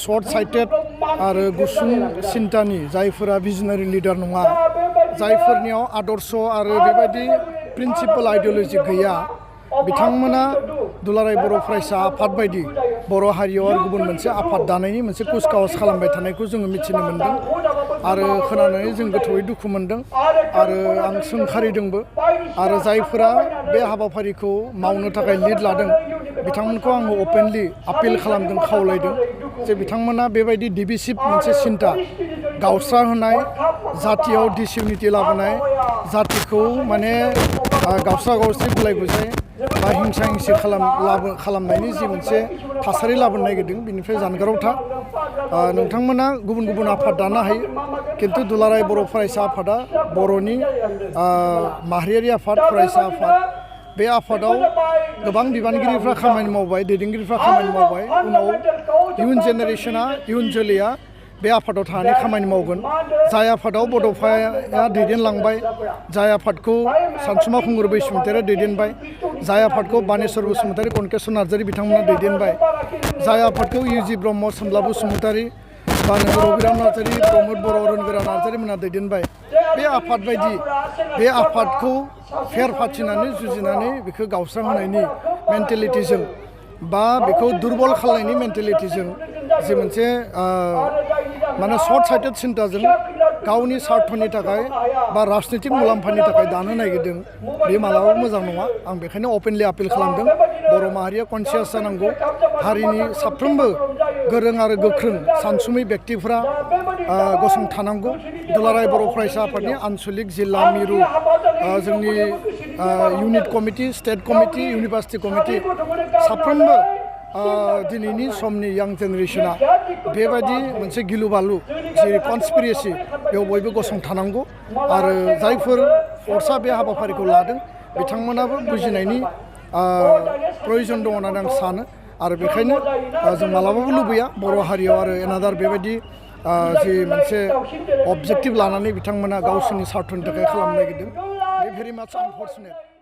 short cited आरो गुसुं सिन्तानि जायफोरा भिजनारि लिडार नङा जायफोरनियाव आदर्श आरो बेबायदि प्रिन्सिपल आइडियोलजि गैया बिथांमोना दुलाराय बर' फरायसा आफाद बायदि बर' हारियाव आरो गुबुन मोनसे आफाद दानायनि मोनसे कुचकावाज खालामबाय थानायखौ जोङो मिथिनो मोन्दों आरो खोनानानै जों गोथौयै दुखु मोन्दों आरो आं सोंखारिदोंबो आरो जायफोरा बे हाबाफारिखौ मावनो थाखाय लिड लादों बिथांमोनखौ आङो अपेनलि आपिल खालामदों खावलायदों जे बिथांमोना बेबायदि डिभिसिभ मोनसे सिन्ता गावस्रा होनाय जातियाव डिसइउनिटि लाबोनाय जातिखौ माने गावस्रा गावस्रि बुलाय बुजाय बा हिंसा हिंसि खालामनायनि जि मोनसे थासारि लाबोनो नागिरदों बिनिफ्राय जानगाराव था नोंथांमोना गुबुन गुबुन आफाद दानो हायो किन्तु दुलाराय बर' फरायसा आफादा बर'नि माहारियारि आफाद फरायसा आफाद बे आफादाव गोबां बिबानगिरिफ्रा खामानि मावबाय दैदेनगिरिफ्रा खामानि मावबाय उनाव इयुन जेनेरेशना इयुन जोलैया बे आफादाव थानानै खामानि मावगोन जाय आफादाव बड'फाया दैदेनलांबाय जाय आफादखौ सानसुमा खुंगुर बैसुमतारिया दैदेनबाय जाय आफादखौ बानेश्वर बसुमतारी कनकेश्वर नार्जारी बिथांमोना दैदेनबाय जाय आफादखौ इउजि ब्रह्म सोमला बसुमतारी बा रबिराम नार्जारी प्रमद बर' रनगोरा नार्जारी मोनहा दैदेनबाय बे आफाद बायदि बे आफादखौ फेर फाथिनानै जुजिनानै बेखौ गावस्रांहोनायनि मेन्टेलिटिजों बा बेखौ दुरबल खालामनायनि मेन्टेलिटिजों जे मोनसे माने सर्ट साइटेड सिन्ताजों गावनि स्वार्थनि थाखाय बा राजनितिक मुलाम्फानि थाखाय दानो नागिरदों बे मालाबाबो मोजां नङा आं बेखायनो अपेनलि आपिल खालामदों बर' माहारिया कनसियास जानांगौ हारिनि साफ्रोमबो गोरों आरो गोख्रों सानसुमै बेक्तिफ्रा गसंथानांगौ दुलाराय बर' फरायसा आफादनि आन्सलिक जिल्ला मिरु जोंनि unit committee state committee university committee साफ्रोमबो दिनैनि समनि यां जेनेरेशना बेबायदि मोनसे गिलु बालु जि कनस्पिरेसि बेयाव बयबो गसंथानांगौ आरो जायफोर फर्सआ बे हाबाफारिखौ लादों बिथांमोनाबो बुजिनायनि प्रयजन दङ होननानै आं सानो आरो बेखायनो जों मालाबाबो लुबैया बर' हारियाव आरो एनादार बेबायदि जि मोनसे अबजेक्टिभ लानानै बिथांमोना गावसोरनि स्वार्थनि थाखाय खालामनो नागिरदों बे भेरि माच आनफर्चुनेट